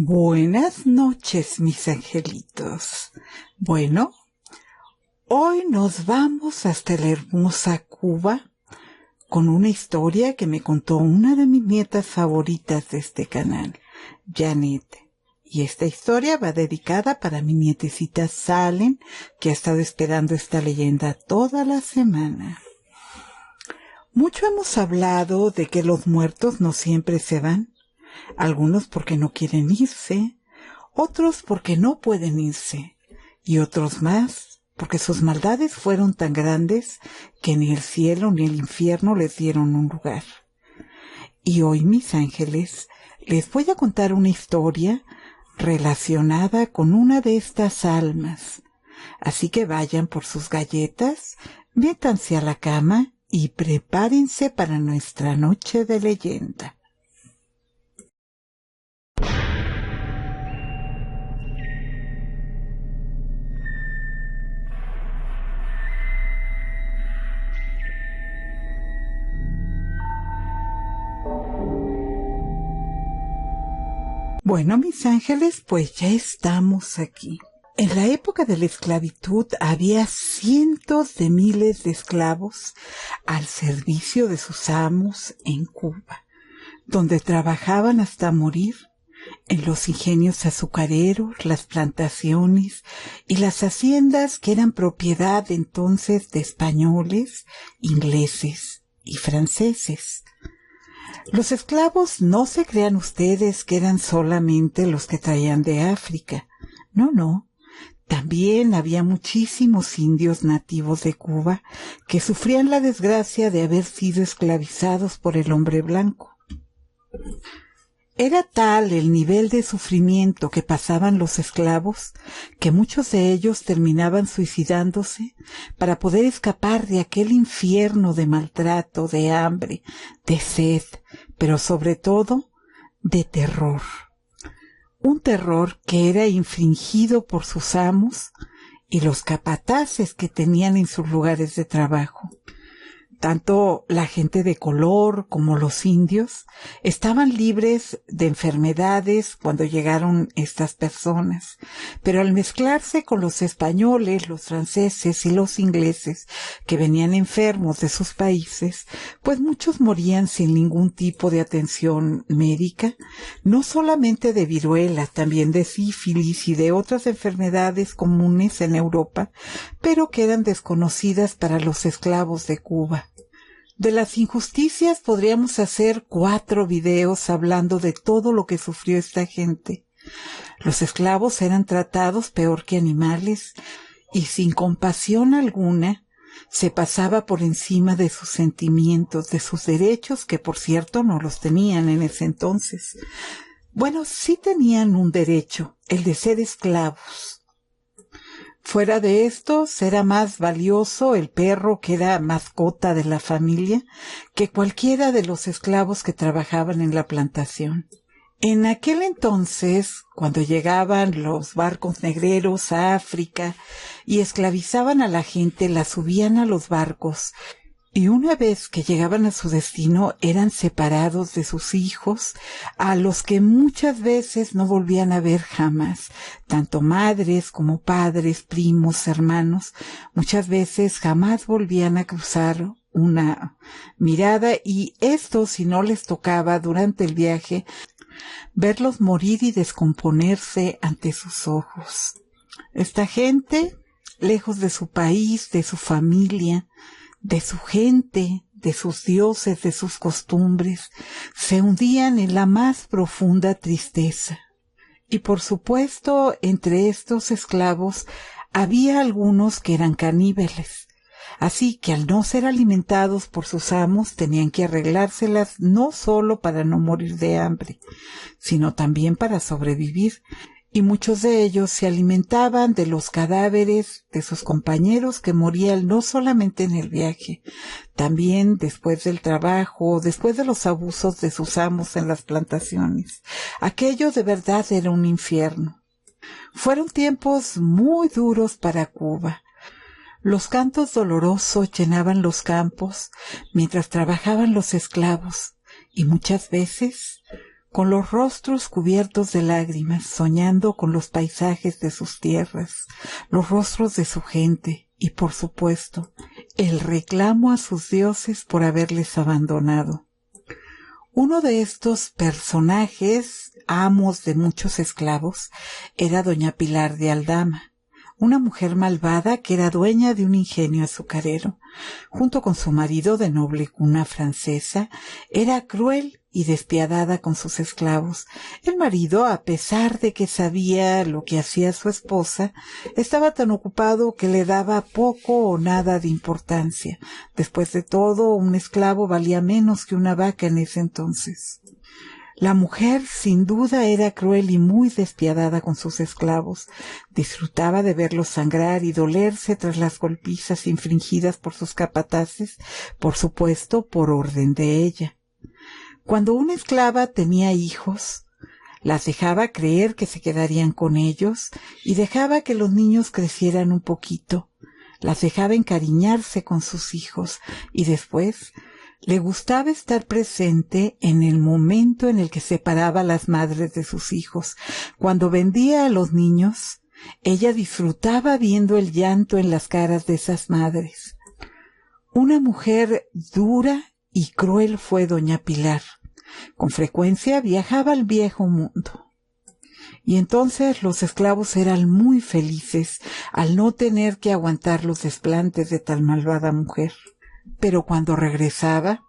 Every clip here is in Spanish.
Buenas noches, mis angelitos. Bueno, hoy nos vamos hasta la hermosa Cuba con una historia que me contó una de mis nietas favoritas de este canal, Janet. Y esta historia va dedicada para mi nietecita Salem, que ha estado esperando esta leyenda toda la semana. Mucho hemos hablado de que los muertos no siempre se van. Algunos porque no quieren irse, otros porque no pueden irse, y otros más porque sus maldades fueron tan grandes que ni el cielo ni el infierno les dieron un lugar. Y hoy, mis ángeles, les voy a contar una historia relacionada con una de estas almas. Así que vayan por sus galletas, métanse a la cama y prepárense para nuestra noche de leyenda. Bueno, mis ángeles, pues ya estamos aquí. En la época de la esclavitud había cientos de miles de esclavos al servicio de sus amos en Cuba, donde trabajaban hasta morir en los ingenios azucareros, las plantaciones y las haciendas que eran propiedad entonces de españoles, ingleses y franceses. Los esclavos no se crean ustedes que eran solamente los que traían de África. No. También había muchísimos indios nativos de Cuba que sufrían la desgracia de haber sido esclavizados por el hombre blanco. Era tal el nivel de sufrimiento que pasaban los esclavos que muchos de ellos terminaban suicidándose para poder escapar de aquel infierno de maltrato, de hambre, de sed, pero sobre todo de terror. Un terror que era infringido por sus amos y los capataces que tenían en sus lugares de trabajo. Tanto la gente de color como los indios estaban libres de enfermedades cuando llegaron estas personas, pero al mezclarse con los españoles, los franceses y los ingleses que venían enfermos de sus países, pues muchos morían sin ningún tipo de atención médica, no solamente de viruela, también de sífilis y de otras enfermedades comunes en Europa, pero que eran desconocidas para los esclavos de Cuba. De las injusticias podríamos hacer 4 videos hablando de todo lo que sufrió esta gente. Los esclavos eran tratados peor que animales y sin compasión alguna se pasaba por encima de sus sentimientos, de sus derechos, que por cierto no los tenían en ese entonces. Bueno, sí tenían un derecho, el de ser esclavos. Fuera de estos, era más valioso el perro, que era mascota de la familia, que cualquiera de los esclavos que trabajaban en la plantación. En aquel entonces, cuando llegaban los barcos negreros a África y esclavizaban a la gente, la subían a los barcos, y una vez que llegaban a su destino eran separados de sus hijos, a los que muchas veces no volvían a ver jamás, tanto madres como padres, primos, hermanos, muchas veces jamás volvían a cruzar una mirada, y esto si no les tocaba durante el viaje verlos morir y descomponerse ante sus ojos. Esta gente, lejos de su país, de su familia, de su gente, de sus dioses, de sus costumbres, se hundían en la más profunda tristeza. Y por supuesto, entre estos esclavos había algunos que eran caníbales. Así que al no ser alimentados por sus amos, tenían que arreglárselas no solo para no morir de hambre, sino también para sobrevivir. Y muchos de ellos se alimentaban de los cadáveres de sus compañeros que morían no solamente en el viaje, también después del trabajo, después de los abusos de sus amos en las plantaciones. Aquello de verdad era un infierno. Fueron tiempos muy duros para Cuba. Los cantos dolorosos llenaban los campos mientras trabajaban los esclavos, y muchas veces con los rostros cubiertos de lágrimas, soñando con los paisajes de sus tierras, los rostros de su gente y, por supuesto, el reclamo a sus dioses por haberles abandonado. Uno de estos personajes, amos de muchos esclavos, era doña Pilar de Aldama, una mujer malvada que era dueña de un ingenio azucarero. Junto con su marido de noble cuna francesa, era cruel y despiadada con sus esclavos. El marido, a pesar de que sabía lo que hacía su esposa, estaba tan ocupado que le daba poco o nada de importancia. Después de todo, un esclavo valía menos que una vaca en ese entonces. La mujer, sin duda, era cruel y muy despiadada con sus esclavos. Disfrutaba de verlos sangrar y dolerse tras las golpizas infligidas por sus capataces, por supuesto, por orden de ella. Cuando una esclava tenía hijos, las dejaba creer que se quedarían con ellos y dejaba que los niños crecieran un poquito. Las dejaba encariñarse con sus hijos y después le gustaba estar presente en el momento en el que separaba a las madres de sus hijos. Cuando vendía a los niños, ella disfrutaba viendo el llanto en las caras de esas madres. Una mujer dura y cruel fue doña Pilar. Con frecuencia viajaba al viejo mundo. Y entonces los esclavos eran muy felices al no tener que aguantar los desplantes de tal malvada mujer. Pero cuando regresaba,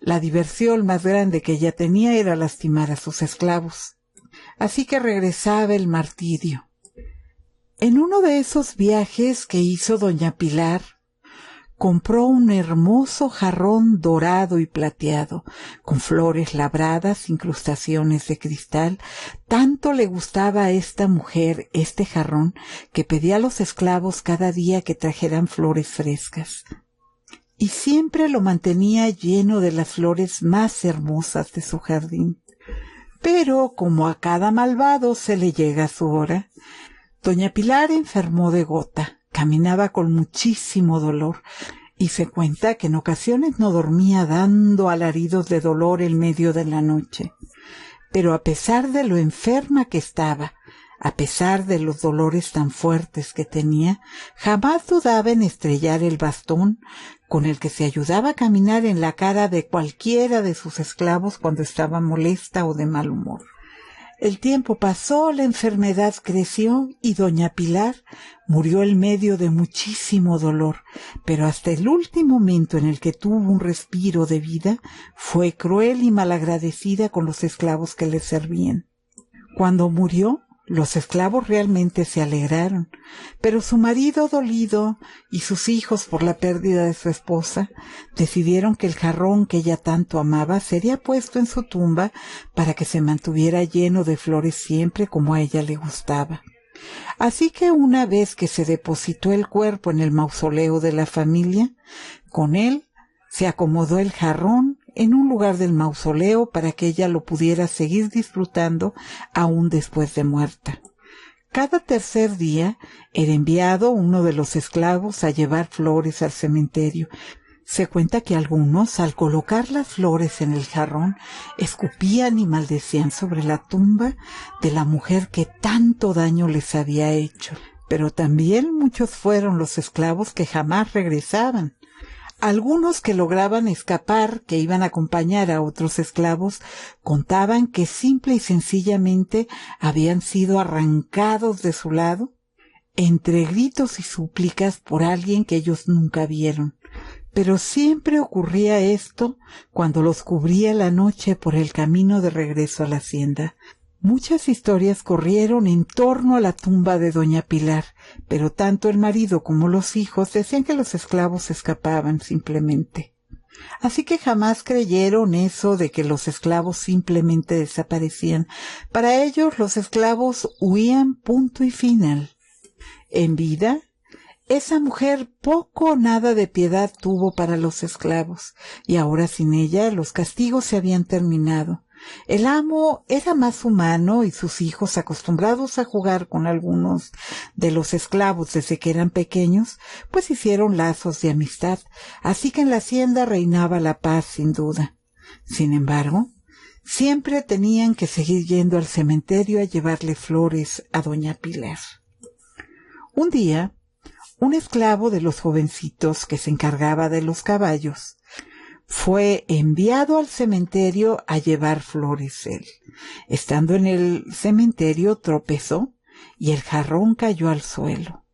la diversión más grande que ella tenía era lastimar a sus esclavos. Así que regresaba el martirio. En uno de esos viajes que hizo doña Pilar, compró un hermoso jarrón dorado y plateado, con flores labradas, incrustaciones de cristal. Tanto le gustaba a esta mujer este jarrón que pedía a los esclavos cada día que trajeran flores frescas. Y siempre lo mantenía lleno de las flores más hermosas de su jardín. Pero, como a cada malvado se le llega su hora, doña Pilar enfermó de gota, caminaba con muchísimo dolor, y se cuenta que en ocasiones no dormía dando alaridos de dolor en medio de la noche. Pero a pesar de lo enferma que estaba, a pesar de los dolores tan fuertes que tenía, jamás dudaba en estrellar el bastón con el que se ayudaba a caminar en la cara de cualquiera de sus esclavos cuando estaba molesta o de mal humor. El tiempo pasó, la enfermedad creció y doña Pilar murió en medio de muchísimo dolor, pero hasta el último momento en el que tuvo un respiro de vida, fue cruel y malagradecida con los esclavos que le servían. Cuando murió, los esclavos realmente se alegraron, pero su marido dolido y sus hijos por la pérdida de su esposa decidieron que el jarrón que ella tanto amaba sería puesto en su tumba para que se mantuviera lleno de flores siempre como a ella le gustaba. Así que una vez que se depositó el cuerpo en el mausoleo de la familia, con él se acomodó el jarrón en un lugar del mausoleo para que ella lo pudiera seguir disfrutando aún después de muerta. Cada tercer día era enviado uno de los esclavos a llevar flores al cementerio. Se cuenta que algunos, al colocar las flores en el jarrón, escupían y maldecían sobre la tumba de la mujer que tanto daño les había hecho. Pero también muchos fueron los esclavos que jamás regresaban. Algunos que lograban escapar, que iban a acompañar a otros esclavos, contaban que simple y sencillamente habían sido arrancados de su lado, entre gritos y súplicas por alguien que ellos nunca vieron. Pero siempre ocurría esto cuando los cubría la noche por el camino de regreso a la hacienda. Muchas historias corrieron en torno a la tumba de doña Pilar, pero tanto el marido como los hijos decían que los esclavos escapaban simplemente. Así que jamás creyeron eso de que los esclavos simplemente desaparecían. Para ellos los esclavos huían, punto y final. En vida, esa mujer poco o nada de piedad tuvo para los esclavos, y ahora sin ella los castigos se habían terminado. El amo era más humano y sus hijos, acostumbrados a jugar con algunos de los esclavos desde que eran pequeños, pues hicieron lazos de amistad, así que en la hacienda reinaba la paz sin duda. Sin embargo, siempre tenían que seguir yendo al cementerio a llevarle flores a doña Pilar. Un día, un esclavo de los jovencitos que se encargaba de los caballos fue enviado al cementerio a llevar flores él. Estando en el cementerio tropezó y el jarrón cayó al suelo.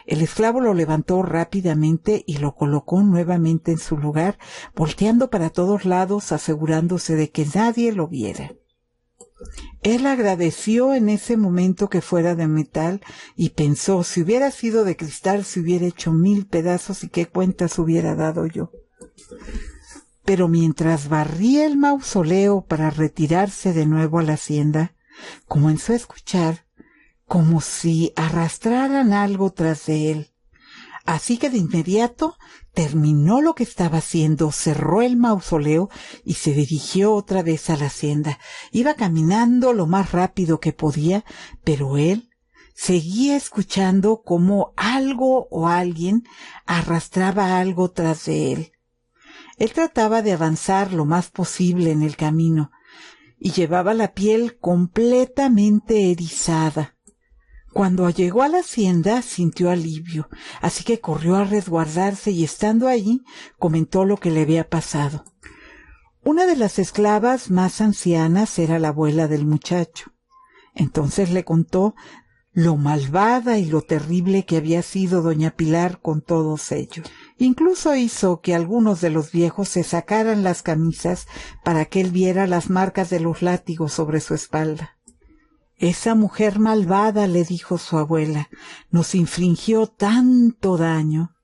El esclavo lo levantó rápidamente y lo colocó nuevamente en su lugar, volteando para todos lados, asegurándose de que nadie lo viera. Él agradeció en ese momento que fuera de metal y pensó, si hubiera sido de cristal se hubiera hecho 1000 pedazos y qué cuentas hubiera dado yo. Pero mientras barría el mausoleo para retirarse de nuevo a la hacienda, comenzó a escuchar como si arrastraran algo tras de él. Así que de inmediato terminó lo que estaba haciendo, cerró el mausoleo y se dirigió otra vez a la hacienda. Iba caminando lo más rápido que podía, pero él seguía escuchando como algo o alguien arrastraba algo tras de él. Él trataba de avanzar lo más posible en el camino y llevaba la piel completamente erizada. Cuando llegó a la hacienda sintió alivio, así que corrió a resguardarse y estando allí comentó lo que le había pasado. Una de las esclavas más ancianas era la abuela del muchacho. Entonces le contó lo malvada y lo terrible que había sido doña Pilar con todos ellos. Incluso hizo que algunos de los viejos se sacaran las camisas para que él viera las marcas de los látigos sobre su espalda. Esa mujer malvada, le dijo su abuela, nos infligió tanto daño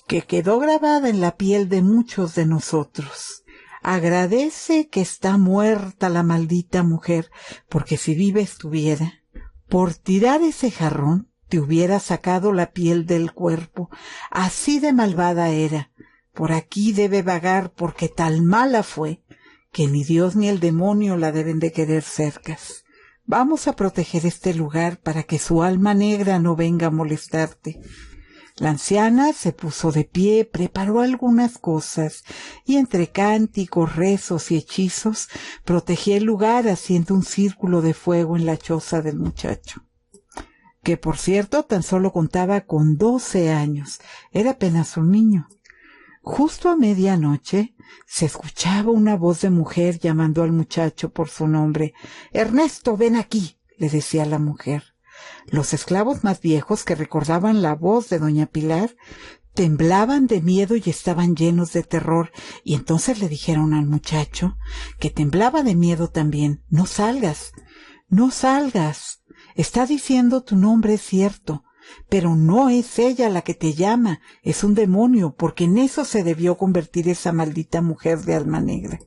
que quedó grabada en la piel de muchos de nosotros. Agradece que está muerta la maldita mujer, porque si viva estuviera, por tirar ese jarrón te hubiera sacado la piel del cuerpo. Así de malvada era. Por aquí debe vagar porque tal mala fue que ni Dios ni el demonio la deben de querer cercas. Vamos a proteger este lugar para que su alma negra no venga a molestarte. La anciana se puso de pie, preparó algunas cosas y entre cánticos, rezos y hechizos protegía el lugar haciendo un círculo de fuego en la choza del muchacho, que por cierto tan solo contaba con 12 años, era apenas un niño. Justo a medianoche se escuchaba una voz de mujer llamando al muchacho por su nombre. «Ernesto, ven aquí», le decía la mujer. Los esclavos más viejos, que recordaban la voz de doña Pilar, temblaban de miedo y estaban llenos de terror, y entonces le dijeron al muchacho, que temblaba de miedo también, «No salgas, no salgas. Está diciendo tu nombre, es cierto, pero no es ella la que te llama, es un demonio, porque en eso se debió convertir esa maldita mujer de alma negra.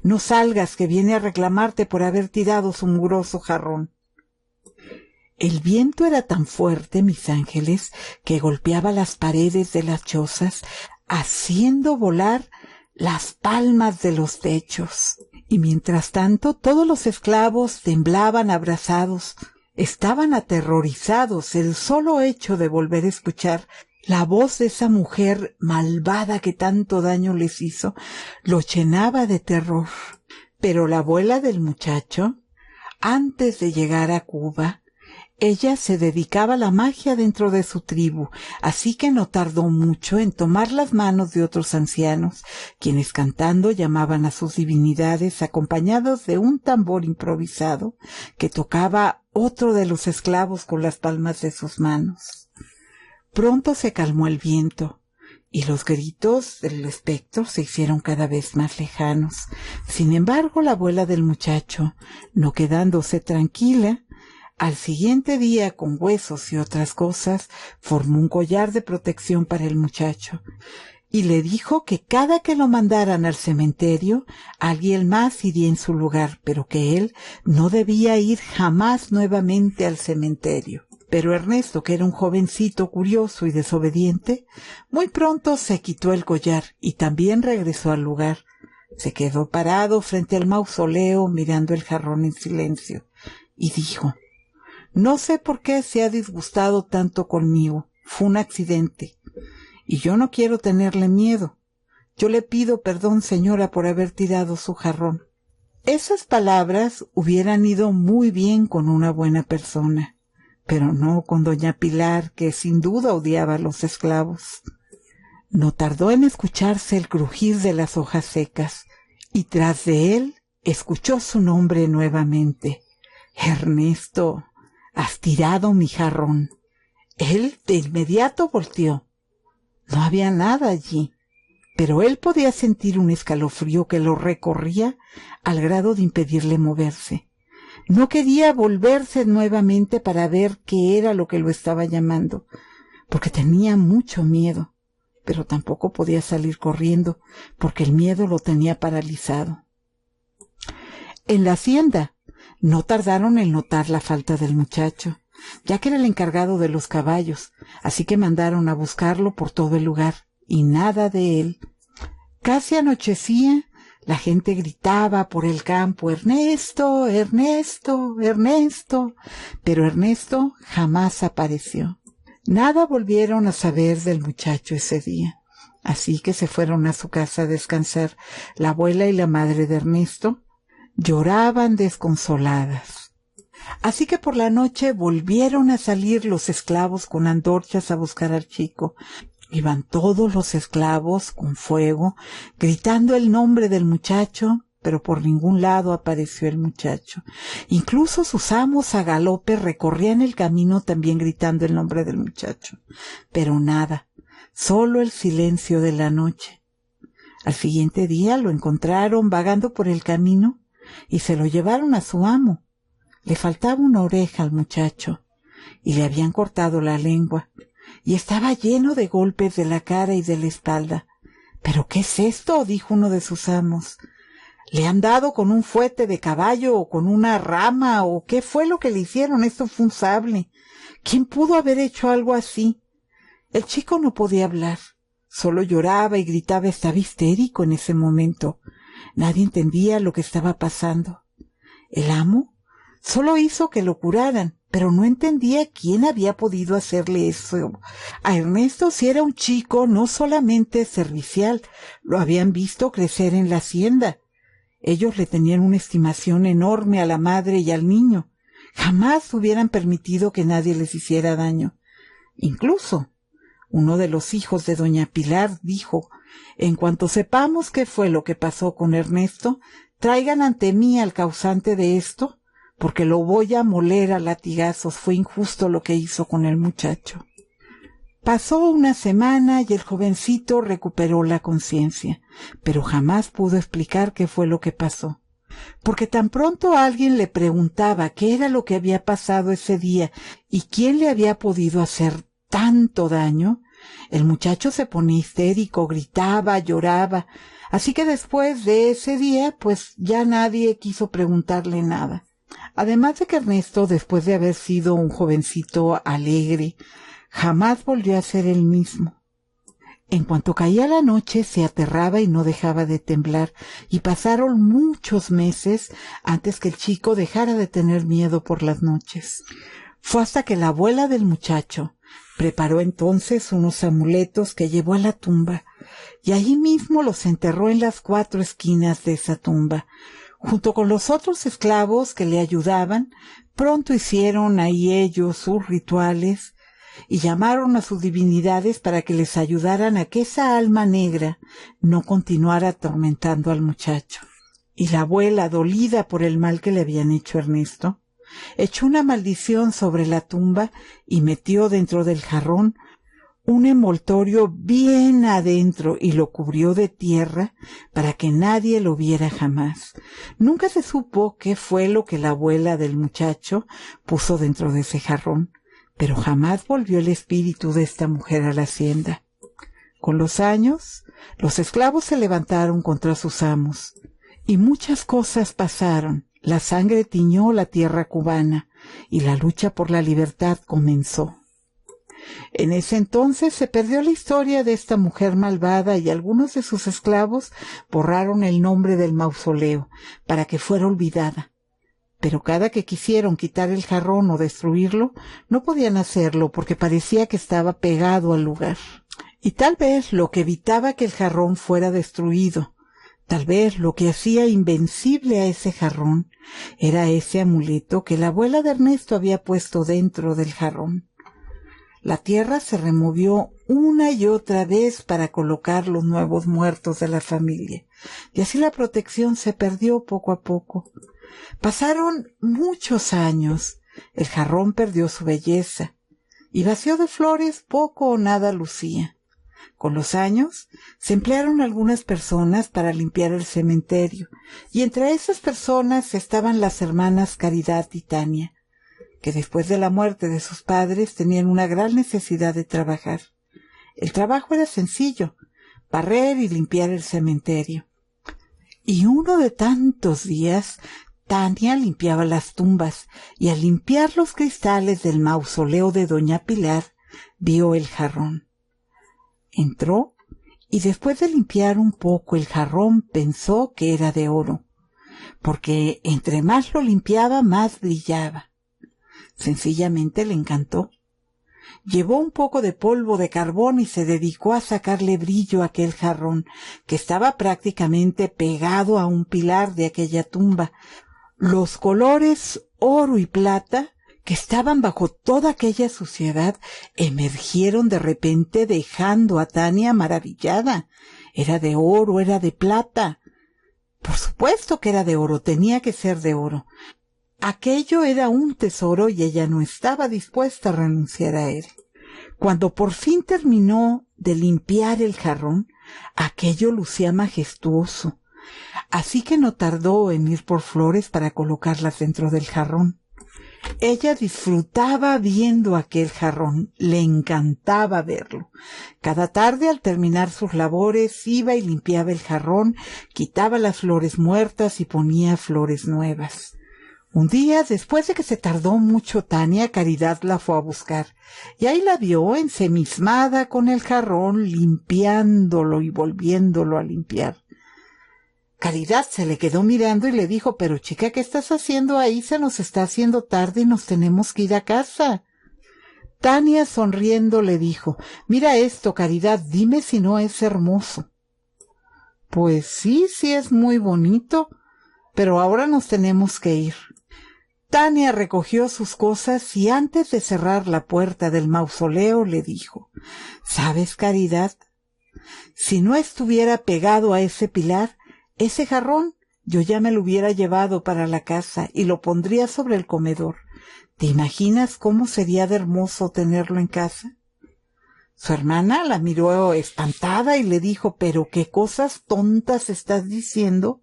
No salgas, que viene a reclamarte por haber tirado su mugroso jarrón». El viento era tan fuerte, mis ángeles, que golpeaba las paredes de las chozas, haciendo volar las palmas de los techos. Y mientras tanto, todos los esclavos temblaban abrazados. Estaban aterrorizados. El solo hecho de volver a escuchar la voz de esa mujer malvada que tanto daño les hizo, los llenaba de terror. Pero la abuela del muchacho, antes de llegar a Cuba, ella se dedicaba a la magia dentro de su tribu, así que no tardó mucho en tomar las manos de otros ancianos, quienes cantando llamaban a sus divinidades acompañados de un tambor improvisado que tocaba otro de los esclavos con las palmas de sus manos. Pronto se calmó el viento y los gritos del espectro se hicieron cada vez más lejanos. Sin embargo, la abuela del muchacho, no quedándose tranquila, al siguiente día, con huesos y otras cosas, formó un collar de protección para el muchacho y le dijo que cada que lo mandaran al cementerio, alguien más iría en su lugar, pero que él no debía ir jamás nuevamente al cementerio. Pero Ernesto, que era un jovencito curioso y desobediente, muy pronto se quitó el collar y también regresó al lugar. Se quedó parado frente al mausoleo mirando el jarrón en silencio y dijo: «No sé por qué se ha disgustado tanto conmigo. Fue un accidente. Y yo no quiero tenerle miedo. Yo le pido perdón, señora, por haber tirado su jarrón». Esas palabras hubieran ido muy bien con una buena persona, pero no con doña Pilar, que sin duda odiaba a los esclavos. No tardó en escucharse el crujir de las hojas secas, y tras de él escuchó su nombre nuevamente. Ernesto, has tirado mi jarrón. Él de inmediato volteó. No había nada allí, pero él podía sentir un escalofrío que lo recorría al grado de impedirle moverse. No quería volverse nuevamente para ver qué era lo que lo estaba llamando, porque tenía mucho miedo, pero tampoco podía salir corriendo, porque el miedo lo tenía paralizado. En la hacienda no tardaron en notar la falta del muchacho, ya que era el encargado de los caballos, así que mandaron a buscarlo por todo el lugar, y nada de él. Casi anochecía, la gente gritaba por el campo, «Ernesto, Ernesto, Ernesto», pero Ernesto jamás apareció. Nada volvieron a saber del muchacho ese día, así que se fueron a su casa a descansar. La abuela y la madre de Ernesto lloraban desconsoladas. Así que por la noche volvieron a salir los esclavos con antorchas a buscar al chico. Iban todos los esclavos con fuego, gritando el nombre del muchacho, pero por ningún lado apareció el muchacho. Incluso sus amos a galope recorrían el camino también gritando el nombre del muchacho. Pero nada, solo el silencio de la noche. Al siguiente día lo encontraron vagando por el camino y se lo llevaron a su amo. Le faltaba una oreja al muchacho y le habían cortado la lengua y estaba lleno de golpes de la cara y de la espalda. «¿Pero qué es esto?», dijo uno de sus amos. «¿Le han dado con un fuete de caballo o con una rama o qué fue lo que le hicieron? Esto fue un sable. ¿Quién pudo haber hecho algo así?». El chico no podía hablar, solo lloraba y gritaba. Estaba histérico en ese momento. Nadie entendía lo que estaba pasando. El amo solo hizo que lo curaran, pero no entendía quién había podido hacerle eso a Ernesto si era un chico no solamente servicial, lo habían visto crecer en la hacienda. Ellos le tenían una estimación enorme a la madre y al niño. Jamás hubieran permitido que nadie les hiciera daño. Incluso uno de los hijos de doña Pilar dijo: «En cuanto sepamos qué fue lo que pasó con Ernesto, traigan ante mí al causante de esto, porque lo voy a moler a latigazos. Fue injusto lo que hizo con el muchacho». Pasó una semana y el jovencito recuperó la conciencia, pero jamás pudo explicar qué fue lo que pasó, porque tan pronto alguien le preguntaba qué era lo que había pasado ese día y quién le había podido hacer tanto daño, el muchacho se ponía histérico, gritaba, lloraba. Así que después de ese día, pues ya nadie quiso preguntarle nada. Además de que Ernesto, después de haber sido un jovencito alegre, jamás volvió a ser el mismo. En cuanto caía la noche, se aterraba y no dejaba de temblar, y pasaron muchos meses antes que el chico dejara de tener miedo por las noches. Fue hasta que la abuela del muchacho preparó entonces unos amuletos que llevó a la tumba, y allí mismo los enterró en las 4 esquinas de esa tumba. Junto con los otros esclavos que le ayudaban, pronto hicieron ahí ellos sus rituales y llamaron a sus divinidades para que les ayudaran a que esa alma negra no continuara atormentando al muchacho. Y la abuela, dolida por el mal que le habían hecho a Ernesto, echó una maldición sobre la tumba y metió dentro del jarrón un envoltorio bien adentro y lo cubrió de tierra para que nadie lo viera jamás. Nunca se supo qué fue lo que la abuela del muchacho puso dentro de ese jarrón, pero jamás volvió el espíritu de esta mujer a la hacienda. Con los años, los esclavos se levantaron contra sus amos, y muchas cosas pasaron. La sangre tiñó la tierra cubana, y la lucha por la libertad comenzó. En ese entonces se perdió la historia de esta mujer malvada y algunos de sus esclavos borraron el nombre del mausoleo para que fuera olvidada. Pero cada que quisieron quitar el jarrón o destruirlo, no podían hacerlo porque parecía que estaba pegado al lugar. Y tal vez lo que evitaba que el jarrón fuera destruido Tal vez lo que hacía invencible a ese jarrón era ese amuleto que la abuela de Ernesto había puesto dentro del jarrón. La tierra se removió una y otra vez para colocar los nuevos muertos de la familia, y así la protección se perdió poco a poco. Pasaron muchos años, el jarrón perdió su belleza, y vacío de flores poco o nada lucía. Con los años, se emplearon algunas personas para limpiar el cementerio, y entre esas personas estaban las hermanas Caridad y Tania, que después de la muerte de sus padres tenían una gran necesidad de trabajar. El trabajo era sencillo, barrer y limpiar el cementerio. Y uno de tantos días, Tania limpiaba las tumbas, y al limpiar los cristales del mausoleo de doña Pilar, vio el jarrón. Entró, y después de limpiar un poco el jarrón pensó que era de oro, porque entre más lo limpiaba, más brillaba. Sencillamente le encantó. Llevó un poco de polvo de carbón y se dedicó a sacarle brillo a aquel jarrón, que estaba prácticamente pegado a un pilar de aquella tumba. Los colores oro y plata, que estaban bajo toda aquella suciedad, emergieron de repente dejando a Tania maravillada. Era de oro, era de plata. Por supuesto que era de oro, tenía que ser de oro. Aquello era un tesoro y ella no estaba dispuesta a renunciar a él. Cuando por fin terminó de limpiar el jarrón, aquello lucía majestuoso, así que no tardó en ir por flores para colocarlas dentro del jarrón. Ella disfrutaba viendo aquel jarrón, le encantaba verlo. Cada tarde, al terminar sus labores, iba y limpiaba el jarrón, quitaba las flores muertas y ponía flores nuevas. Un día, después de que se tardó mucho Tania, Caridad la fue a buscar, y ahí la vio ensimismada con el jarrón, limpiándolo y volviéndolo a limpiar. Caridad se le quedó mirando y le dijo: «Pero chica, ¿qué estás haciendo ahí? Se nos está haciendo tarde y nos tenemos que ir a casa». Tania, sonriendo, le dijo: «Mira esto, Caridad, dime si no es hermoso». «Pues sí, sí es muy bonito, pero ahora nos tenemos que ir». Tania recogió sus cosas y antes de cerrar la puerta del mausoleo le dijo: «¿Sabes, Caridad? Si no estuviera pegado a ese pilar, ese jarrón yo ya me lo hubiera llevado para la casa y lo pondría sobre el comedor. ¿Te imaginas cómo sería de hermoso tenerlo en casa?». Su hermana la miró espantada y le dijo: «¿Pero qué cosas tontas estás diciendo?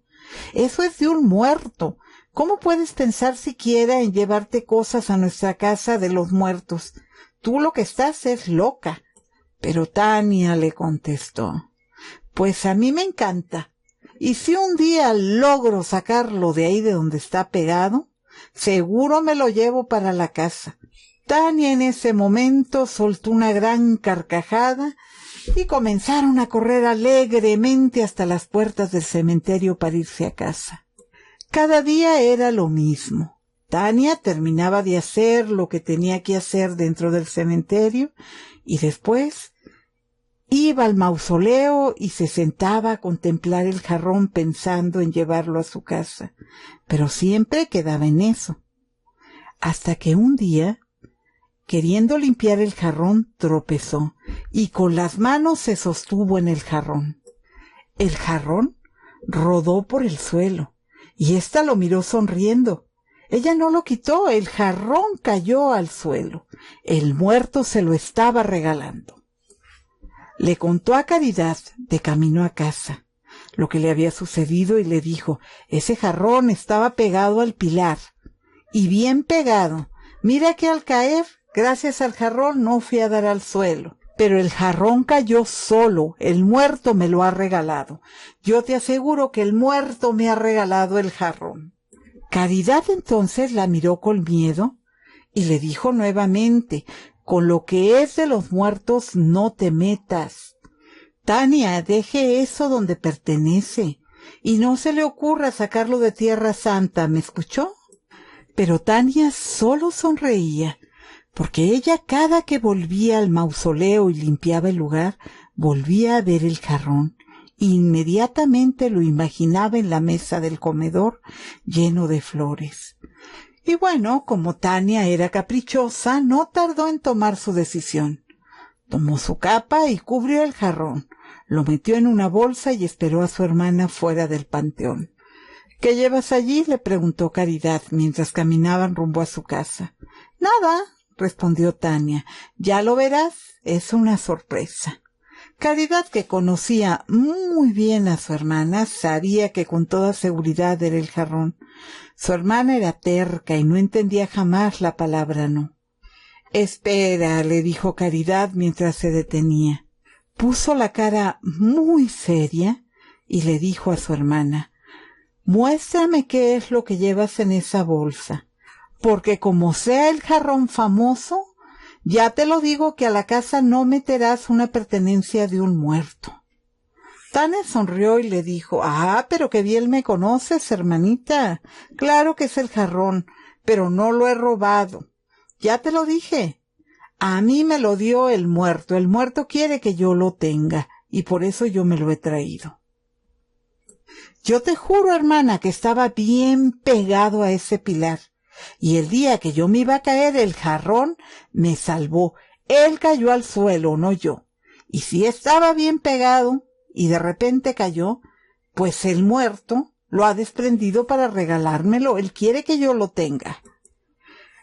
Eso es de un muerto. ¿Cómo puedes pensar siquiera en llevarte cosas a nuestra casa de los muertos? Tú lo que estás es loca». Pero Tania le contestó: «Pues a mí me encanta. Y si un día logro sacarlo de ahí de donde está pegado, seguro me lo llevo para la casa». Tania en ese momento soltó una gran carcajada y comenzaron a correr alegremente hasta las puertas del cementerio para irse a casa. Cada día era lo mismo. Tania terminaba de hacer lo que tenía que hacer dentro del cementerio y después iba al mausoleo y se sentaba a contemplar el jarrón pensando en llevarlo a su casa, pero siempre quedaba en eso. Hasta que un día, queriendo limpiar el jarrón, tropezó y con las manos se sostuvo en el jarrón. El jarrón rodó por el suelo y ésta lo miró sonriendo. Ella no lo quitó, el jarrón cayó al suelo. El muerto se lo estaba regalando. Le contó a Caridad, de camino a casa, lo que le había sucedido y le dijo: «Ese jarrón estaba pegado al pilar, y bien pegado. Mira que al caer, gracias al jarrón, no fui a dar al suelo. Pero el jarrón cayó solo, el muerto me lo ha regalado. Yo te aseguro que el muerto me ha regalado el jarrón». Caridad entonces la miró con miedo y le dijo nuevamente: «Con lo que es de los muertos no te metas. Tania, deje eso donde pertenece y no se le ocurra sacarlo de Tierra Santa, ¿me escuchó?». Pero Tania solo sonreía, porque ella cada que volvía al mausoleo y limpiaba el lugar, volvía a ver el jarrón inmediatamente lo imaginaba en la mesa del comedor lleno de flores. Y bueno, como Tania era caprichosa, no tardó en tomar su decisión. Tomó su capa y cubrió el jarrón, lo metió en una bolsa y esperó a su hermana fuera del panteón. —¿Qué llevas allí? —le preguntó Caridad mientras caminaban rumbo a su casa. —Nada —respondió Tania—, ya lo verás, es una sorpresa. Caridad, que conocía muy bien a su hermana, sabía que con toda seguridad era el jarrón. Su hermana era terca y no entendía jamás la palabra no. —Espera —le dijo Caridad mientras se detenía. Puso la cara muy seria y le dijo a su hermana: —Muéstrame qué es lo que llevas en esa bolsa, porque como sea el jarrón famoso, ya te lo digo que a la casa no meterás una pertenencia de un muerto. Tania sonrió y le dijo: —Ah, pero qué bien me conoces, hermanita. Claro que es el jarrón, pero no lo he robado. Ya te lo dije. A mí me lo dio el muerto. El muerto quiere que yo lo tenga, y por eso yo me lo he traído. Yo te juro, hermana, que estaba bien pegado a ese pilar, y el día que yo me iba a caer, el jarrón me salvó. Él cayó al suelo, no yo. Y si estaba bien pegado y de repente cayó, pues el muerto lo ha desprendido para regalármelo. Él quiere que yo lo tenga.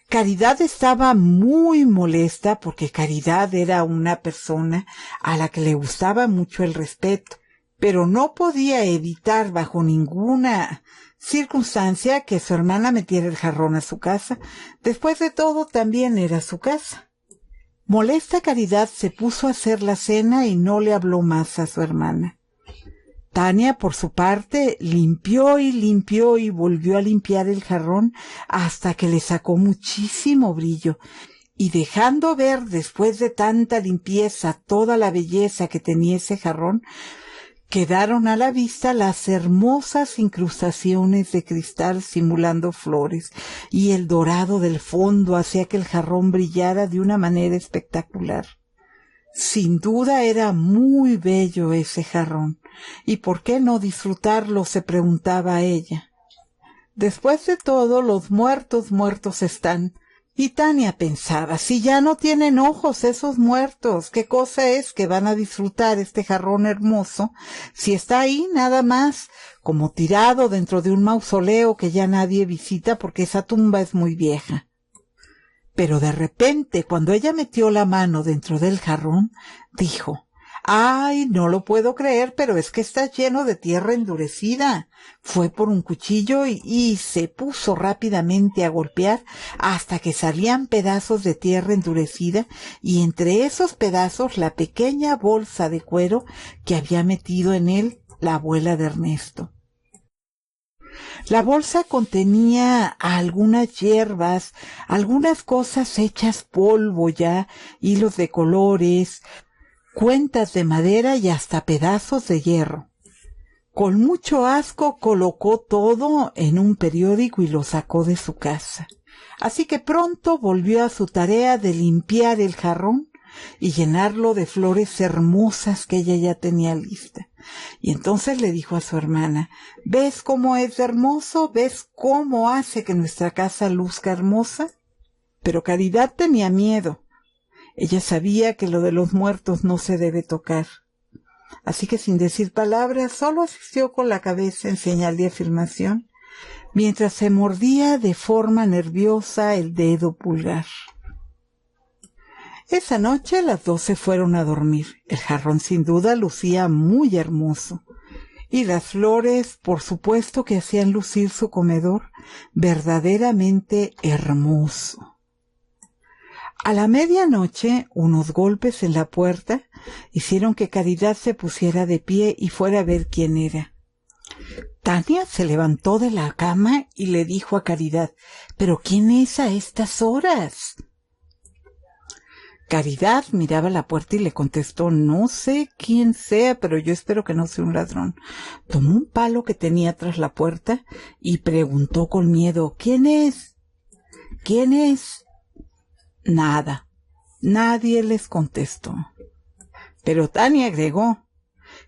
Caridad estaba muy molesta porque Caridad era una persona a la que le gustaba mucho el respeto, pero no podía evitar bajo ninguna circunstancia que su hermana metiera el jarrón a su casa. Después de todo, también era su casa. Molesta, Caridad se puso a hacer la cena y no le habló más a su hermana. Tania, por su parte, limpió y volvió a limpiar el jarrón hasta que le sacó muchísimo brillo, y dejando ver después de tanta limpieza toda la belleza que tenía ese jarrón, quedaron a la vista las hermosas incrustaciones de cristal simulando flores, y el dorado del fondo hacía que el jarrón brillara de una manera espectacular. Sin duda era muy bello ese jarrón, y ¿por qué no disfrutarlo?, se preguntaba ella. Después de todo, los muertos están. Y Tania pensaba: si ya no tienen ojos esos muertos, ¿qué cosa es que van a disfrutar este jarrón hermoso si está ahí nada más como tirado dentro de un mausoleo que ya nadie visita porque esa tumba es muy vieja? Pero de repente, cuando ella metió la mano dentro del jarrón, dijo: «¡Ay, no lo puedo creer, pero es que está lleno de tierra endurecida!». Fue por un cuchillo y se puso rápidamente a golpear hasta que salían pedazos de tierra endurecida, y entre esos pedazos la pequeña bolsa de cuero que había metido en él la abuela de Ernesto. La bolsa contenía algunas hierbas, algunas cosas hechas polvo ya, hilos de colores, cuentas de madera y hasta pedazos de hierro. Con mucho asco colocó todo en un periódico y lo sacó de su casa. Así que pronto volvió a su tarea de limpiar el jarrón y llenarlo de flores hermosas que ella ya tenía lista. Y entonces le dijo a su hermana: «¿Ves cómo es hermoso? ¿Ves cómo hace que nuestra casa luzca hermosa?». Pero Caridad tenía miedo. Ella sabía que lo de los muertos no se debe tocar. Así que sin decir palabras, solo asistió con la cabeza en señal de afirmación, mientras se mordía de forma nerviosa el dedo pulgar. Esa noche las dos se fueron a dormir. El jarrón sin duda lucía muy hermoso, y las flores, por supuesto, que hacían lucir su comedor verdaderamente hermoso. A la medianoche, unos golpes en la puerta hicieron que Caridad se pusiera de pie y fuera a ver quién era. Tania se levantó de la cama y le dijo a Caridad: «¿Pero quién es a estas horas?». Caridad miraba la puerta y le contestó: «No sé quién sea, pero yo espero que no sea un ladrón». Tomó un palo que tenía tras la puerta y preguntó con miedo: «¿Quién es? ¿Quién es?». Nada. Nadie les contestó. Pero Tania agregó: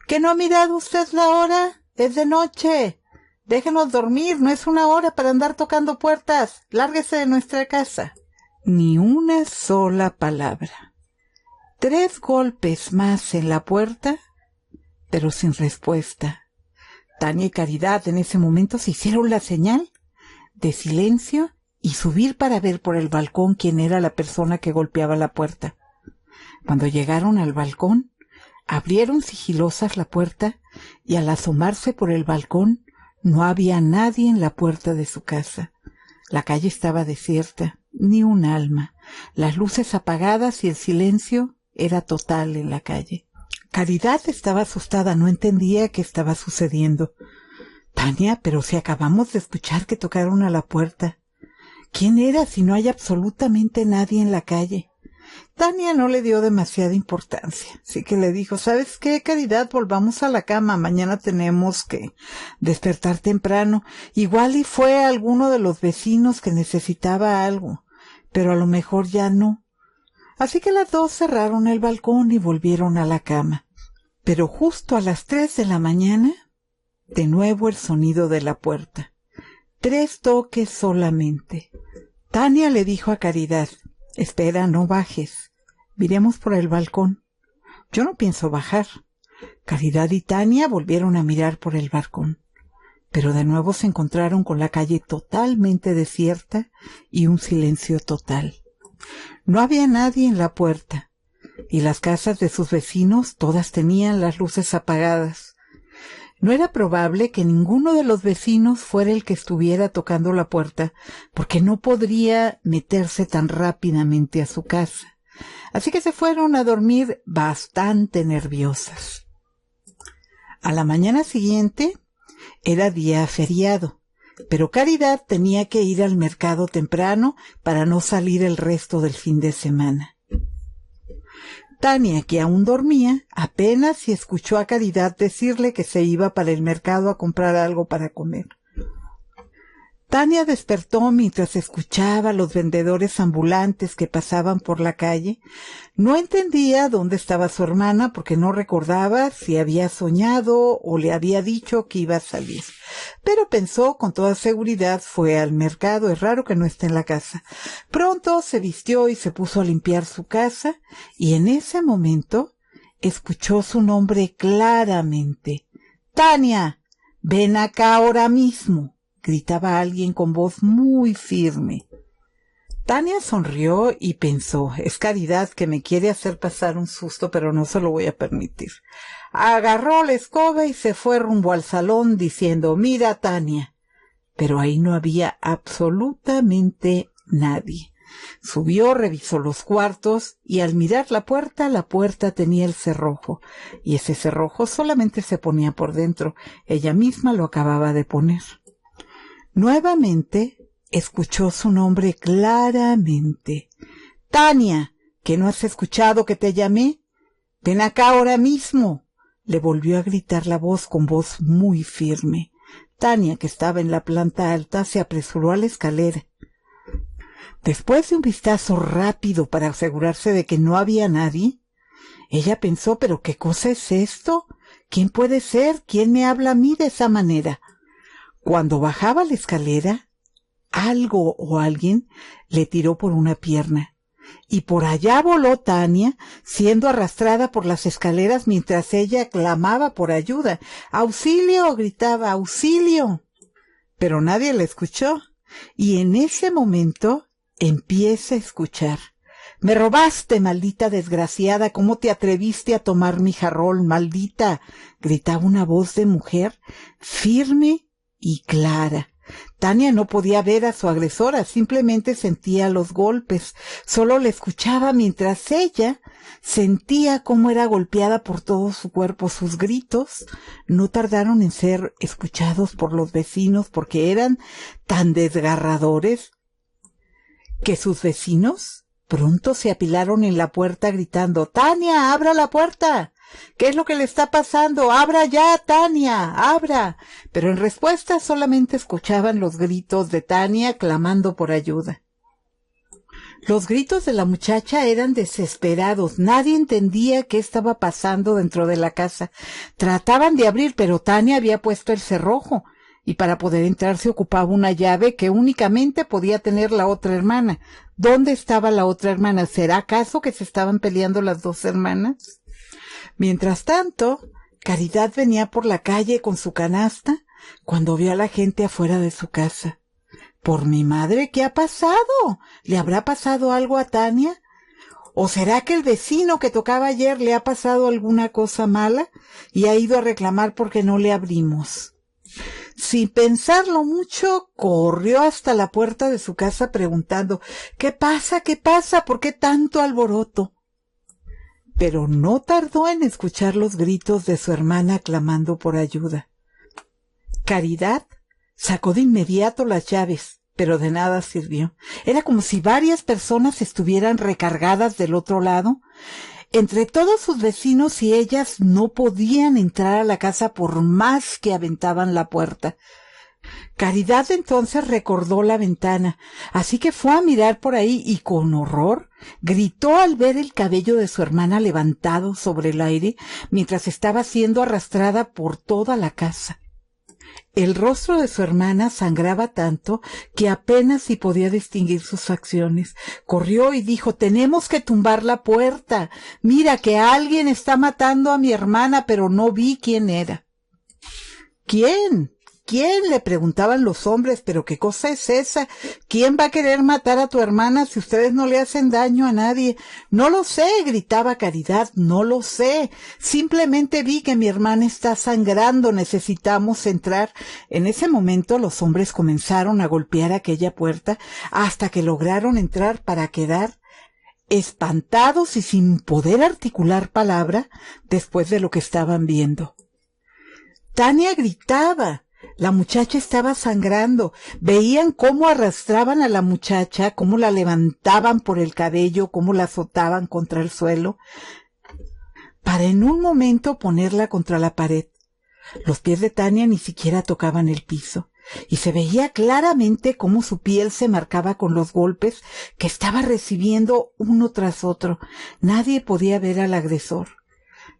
¿Que no ha mirado usted la hora? Es de noche. Déjenos dormir, no es una hora para andar tocando puertas. Lárguese de nuestra casa. Ni una sola palabra. 3 golpes más en la puerta, pero sin respuesta. Tania y Caridad en ese momento se hicieron la señal de silencio y subir para ver por el balcón quién era la persona que golpeaba la puerta. Cuando llegaron al balcón, abrieron sigilosas la puerta y al asomarse por el balcón no había nadie en la puerta de su casa. La calle estaba desierta, ni un alma, las luces apagadas y el silencio era total en la calle. Caridad estaba asustada, no entendía qué estaba sucediendo. Tania, pero si acabamos de escuchar que tocaron a la puerta. ¿Quién era si no hay absolutamente nadie en la calle? Tania no le dio demasiada importancia, así que le dijo, ¿sabes qué, Caridad? Volvamos a la cama, mañana tenemos que despertar temprano. Igual y fue alguno de los vecinos que necesitaba algo, pero a lo mejor ya no. Así que las dos cerraron el balcón y volvieron a la cama. Pero justo a las 3 de la mañana, de nuevo el sonido de la puerta. 3 toques solamente. Tania le dijo a Caridad, espera, no bajes. Miremos por el balcón. Yo no pienso bajar. Caridad y Tania volvieron a mirar por el balcón. Pero de nuevo se encontraron con la calle totalmente desierta y un silencio total. No había nadie en la puerta, y las casas de sus vecinos todas tenían las luces apagadas. No era probable que ninguno de los vecinos fuera el que estuviera tocando la puerta, porque no podría meterse tan rápidamente a su casa. Así que se fueron a dormir bastante nerviosas. A la mañana siguiente era día feriado, pero Caridad tenía que ir al mercado temprano para no salir el resto del fin de semana. Tania, que aún dormía, apenas si escuchó a Caridad decirle que se iba para el mercado a comprar algo para comer. Tania despertó mientras escuchaba a los vendedores ambulantes que pasaban por la calle. No entendía dónde estaba su hermana porque no recordaba si había soñado o le había dicho que iba a salir. Pero pensó con toda seguridad fue al mercado, es raro que no esté en la casa. Pronto se vistió y se puso a limpiar su casa y en ese momento escuchó su nombre claramente. ¡Tania! ¡Ven acá ahora mismo!, gritaba alguien con voz muy firme. Tania sonrió y pensó, es Caridad que me quiere hacer pasar un susto, pero no se lo voy a permitir. Agarró la escoba y se fue rumbo al salón diciendo, mira, Tania. Pero ahí no había absolutamente nadie. Subió, revisó los cuartos y al mirar la puerta tenía el cerrojo. Y ese cerrojo solamente se ponía por dentro. Ella misma lo acababa de poner. Nuevamente escuchó su nombre claramente. Tania, ¿que no has escuchado que te llamé? Ven acá ahora mismo. Le volvió a gritar la voz con voz muy firme. Tania, que estaba en la planta alta, se apresuró a la escalera. Después de un vistazo rápido para asegurarse de que no había nadie, ella pensó, ¿pero qué cosa es esto? ¿Quién puede ser? ¿Quién me habla a mí de esa manera? Cuando bajaba la escalera, algo o alguien le tiró por una pierna, y por allá voló Tania, siendo arrastrada por las escaleras mientras ella clamaba por ayuda. ¡Auxilio!, gritaba, ¡auxilio! Pero nadie la escuchó, y en ese momento empieza a escuchar. «Me robaste, maldita desgraciada, ¿cómo te atreviste a tomar mi jarrón, maldita?», gritaba una voz de mujer, firme y clara. Tania no podía ver a su agresora, simplemente sentía los golpes. Solo le escuchaba mientras ella sentía cómo era golpeada por todo su cuerpo. Sus gritos no tardaron en ser escuchados por los vecinos porque eran tan desgarradores que sus vecinos pronto se apilaron en la puerta gritando, «¡Tania, abra la puerta! ¿Qué es lo que le está pasando? ¡Abra ya, Tania! ¡Abra!». Pero en respuesta solamente escuchaban los gritos de Tania clamando por ayuda. Los gritos de la muchacha eran desesperados. Nadie entendía qué estaba pasando dentro de la casa. Trataban de abrir, pero Tania había puesto el cerrojo, y para poder entrar se ocupaba una llave que únicamente podía tener la otra hermana. ¿Dónde estaba la otra hermana? ¿Será acaso que se estaban peleando las dos hermanas? Mientras tanto, Caridad venía por la calle con su canasta cuando vio a la gente afuera de su casa. «Por mi madre, ¿qué ha pasado? ¿Le habrá pasado algo a Tania? ¿O será que el vecino que tocaba ayer le ha pasado alguna cosa mala y ha ido a reclamar porque no le abrimos?» Sin pensarlo mucho, corrió hasta la puerta de su casa preguntando: «¿Qué pasa? ¿Qué pasa? ¿Por qué tanto alboroto?» Pero no tardó en escuchar los gritos de su hermana clamando por ayuda. Caridad sacó de inmediato las llaves, pero de nada sirvió. Era como si varias personas estuvieran recargadas del otro lado. Entre todos sus vecinos y ellas no podían entrar a la casa por más que aventaban la puerta. Caridad entonces recordó la ventana, así que fue a mirar por ahí y con horror gritó al ver el cabello de su hermana levantado sobre el aire mientras estaba siendo arrastrada por toda la casa. El rostro de su hermana sangraba tanto que apenas si podía distinguir sus facciones. Corrió y dijo: «Tenemos que tumbar la puerta. Mira que alguien está matando a mi hermana, pero no vi quién era». «¿Quién? ¿Quién?», le preguntaban los hombres. «¿Pero qué cosa es esa? ¿Quién va a querer matar a tu hermana si ustedes no le hacen daño a nadie?» «No lo sé», gritaba Caridad, «no lo sé. Simplemente vi que mi hermana está sangrando. Necesitamos entrar». En ese momento los hombres comenzaron a golpear aquella puerta hasta que lograron entrar para quedar espantados y sin poder articular palabra después de lo que estaban viendo. Tania gritaba. La muchacha estaba sangrando. Veían cómo arrastraban a la muchacha, cómo la levantaban por el cabello, cómo la azotaban contra el suelo, para en un momento ponerla contra la pared. Los pies de Tania ni siquiera tocaban el piso, y se veía claramente cómo su piel se marcaba con los golpes que estaba recibiendo uno tras otro. Nadie podía ver al agresor,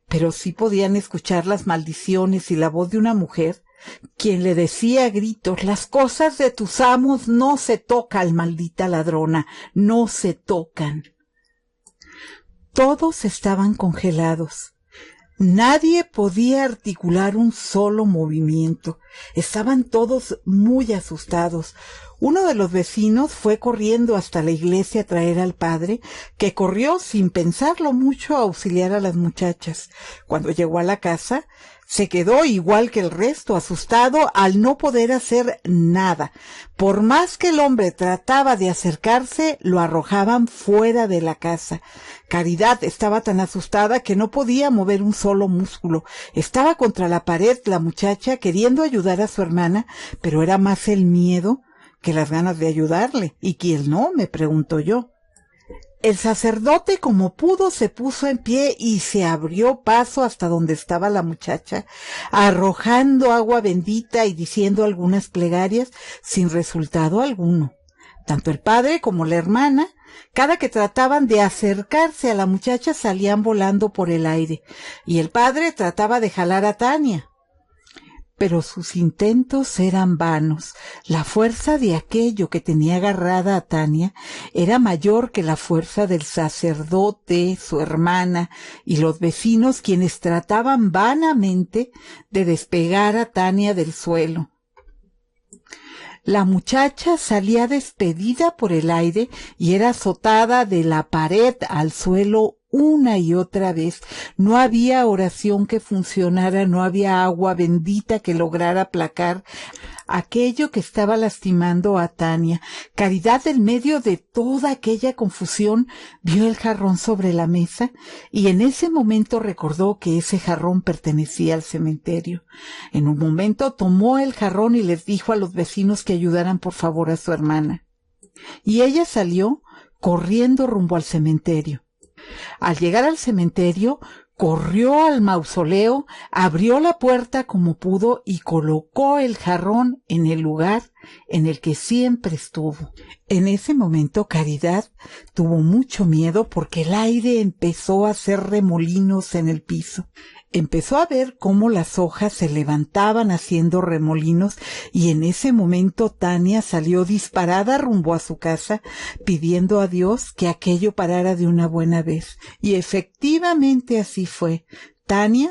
pero sí podían escuchar las maldiciones y la voz de una mujer quien le decía a gritos: «Las cosas de tus amos no se tocan, maldita ladrona, no se tocan». Todos estaban congelados. Nadie podía articular un solo movimiento. Estaban todos muy asustados. Uno de los vecinos fue corriendo hasta la iglesia a traer al padre, que corrió sin pensarlo mucho a auxiliar a las muchachas. Cuando llegó a la casa, se quedó igual que el resto, asustado al no poder hacer nada. Por más que el hombre trataba de acercarse, lo arrojaban fuera de la casa. Caridad estaba tan asustada que no podía mover un solo músculo. Estaba contra la pared la muchacha queriendo ayudar a su hermana, pero era más el miedo que las ganas de ayudarle. ¿Y quién no?, me pregunto yo. El sacerdote, como pudo, se puso en pie y se abrió paso hasta donde estaba la muchacha, arrojando agua bendita y diciendo algunas plegarias sin resultado alguno. Tanto el padre como la hermana, cada que trataban de acercarse a la muchacha, salían volando por el aire, y el padre trataba de jalar a Tania. Pero sus intentos eran vanos. La fuerza de aquello que tenía agarrada a Tania era mayor que la fuerza del sacerdote, su hermana y los vecinos, quienes trataban vanamente de despegar a Tania del suelo. La muchacha salía despedida por el aire y era azotada de la pared al suelo una y otra vez. No había oración que funcionara, no había agua bendita que lograra aplacar aquello que estaba lastimando a Tania. Caridad, en medio de toda aquella confusión, vio el jarrón sobre la mesa y en ese momento recordó que ese jarrón pertenecía al cementerio. En un momento tomó el jarrón y les dijo a los vecinos que ayudaran por favor a su hermana. Y ella salió corriendo rumbo al cementerio. Al llegar al cementerio, corrió al mausoleo, abrió la puerta como pudo y colocó el jarrón en el lugar en el que siempre estuvo. En ese momento Caridad tuvo mucho miedo porque el aire empezó a hacer remolinos en el piso. Empezó a ver cómo las hojas se levantaban haciendo remolinos y en ese momento Tania salió disparada rumbo a su casa pidiendo a Dios que aquello parara de una buena vez. Y efectivamente así fue. Tania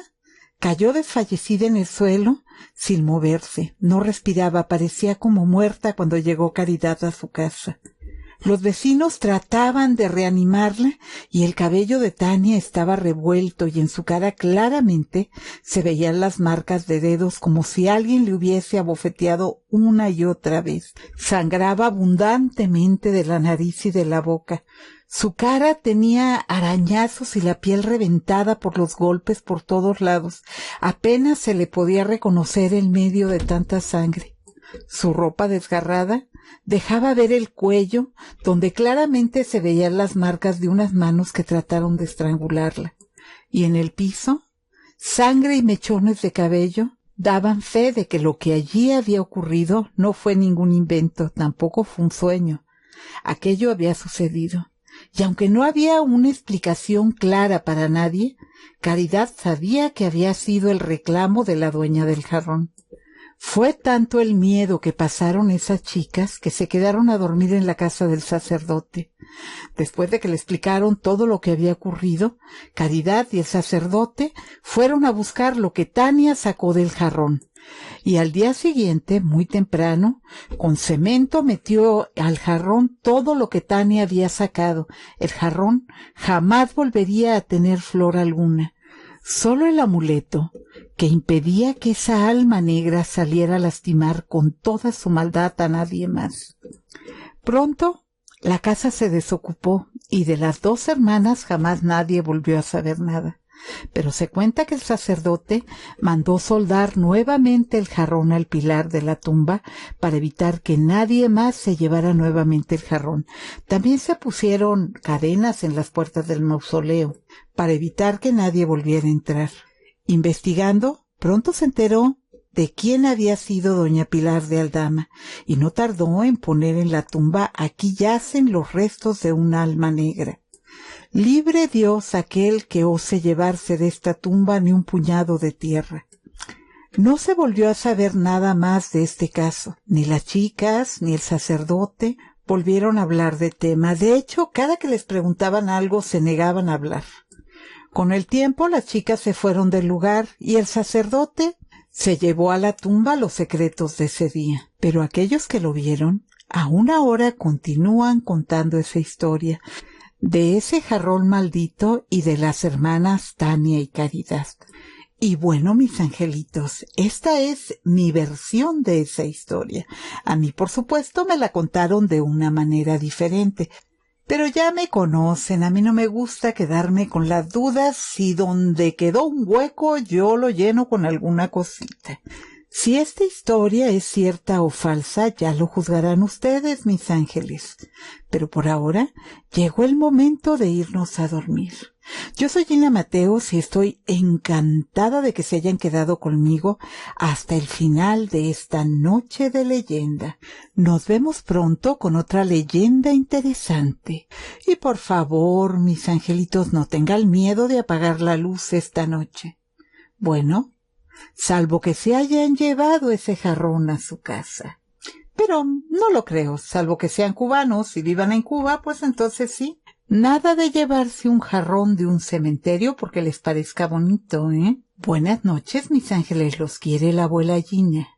cayó desfallecida en el suelo sin moverse. No respiraba, parecía como muerta cuando llegó Caridad a su casa. Los vecinos trataban de reanimarla y el cabello de Tania estaba revuelto y en su cara claramente se veían las marcas de dedos como si alguien le hubiese abofeteado una y otra vez. Sangraba abundantemente de la nariz y de la boca. Su cara tenía arañazos y la piel reventada por los golpes por todos lados. Apenas se le podía reconocer en medio de tanta sangre. Su ropa desgarrada dejaba ver el cuello, donde claramente se veían las marcas de unas manos que trataron de estrangularla. Y en el piso, sangre y mechones de cabello daban fe de que lo que allí había ocurrido no fue ningún invento, tampoco fue un sueño. Aquello había sucedido. Y aunque no había una explicación clara para nadie, Caridad sabía que había sido el reclamo de la dueña del jarrón. Fue tanto el miedo que pasaron esas chicas que se quedaron a dormir en la casa del sacerdote. Después de que le explicaron todo lo que había ocurrido, Caridad y el sacerdote fueron a buscar lo que Tania sacó del jarrón. Y al día siguiente, muy temprano, con cemento metió al jarrón todo lo que Tania había sacado. El jarrón jamás volvería a tener flor alguna. Solo el amuleto, que impedía que esa alma negra saliera a lastimar con toda su maldad a nadie más. Pronto, la casa se desocupó y de las dos hermanas jamás nadie volvió a saber nada. Pero se cuenta que el sacerdote mandó soldar nuevamente el jarrón al pilar de la tumba para evitar que nadie más se llevara nuevamente el jarrón. También se pusieron cadenas en las puertas del mausoleo para evitar que nadie volviera a entrar. Investigando, pronto se enteró de quién había sido doña Pilar de Aldama y no tardó en poner en la tumba: aquí yacen los restos de un alma negra. Libre Dios aquel que ose llevarse de esta tumba ni un puñado de tierra. No se volvió a saber nada más de este caso. Ni las chicas, ni el sacerdote volvieron a hablar de tema. De hecho, cada que les preguntaban algo se negaban a hablar. Con el tiempo las chicas se fueron del lugar y el sacerdote se llevó a la tumba los secretos de ese día. Pero aquellos que lo vieron, aún ahora continúan contando esa historia de ese jarrón maldito y de las hermanas Tania y Caridad. Y bueno, mis angelitos, esta es mi versión de esa historia. A mí, por supuesto, me la contaron de una manera diferente. Pero ya me conocen, a mí no me gusta quedarme con las dudas y donde quedó un hueco yo lo lleno con alguna cosita. Si esta historia es cierta o falsa, ya lo juzgarán ustedes, mis ángeles. Pero por ahora llegó el momento de irnos a dormir. Yo soy Gina Mateos y estoy encantada de que se hayan quedado conmigo hasta el final de esta noche de leyenda. Nos vemos pronto con otra leyenda interesante. Y por favor, mis angelitos, no tengan miedo de apagar la luz esta noche. Bueno, salvo que se hayan llevado ese jarrón a su casa. Pero no lo creo, salvo que sean cubanos y vivan en Cuba, pues entonces sí. Nada de llevarse un jarrón de un cementerio porque les parezca bonito, ¿eh? Buenas noches, mis ángeles, los quiere la abuela Gina.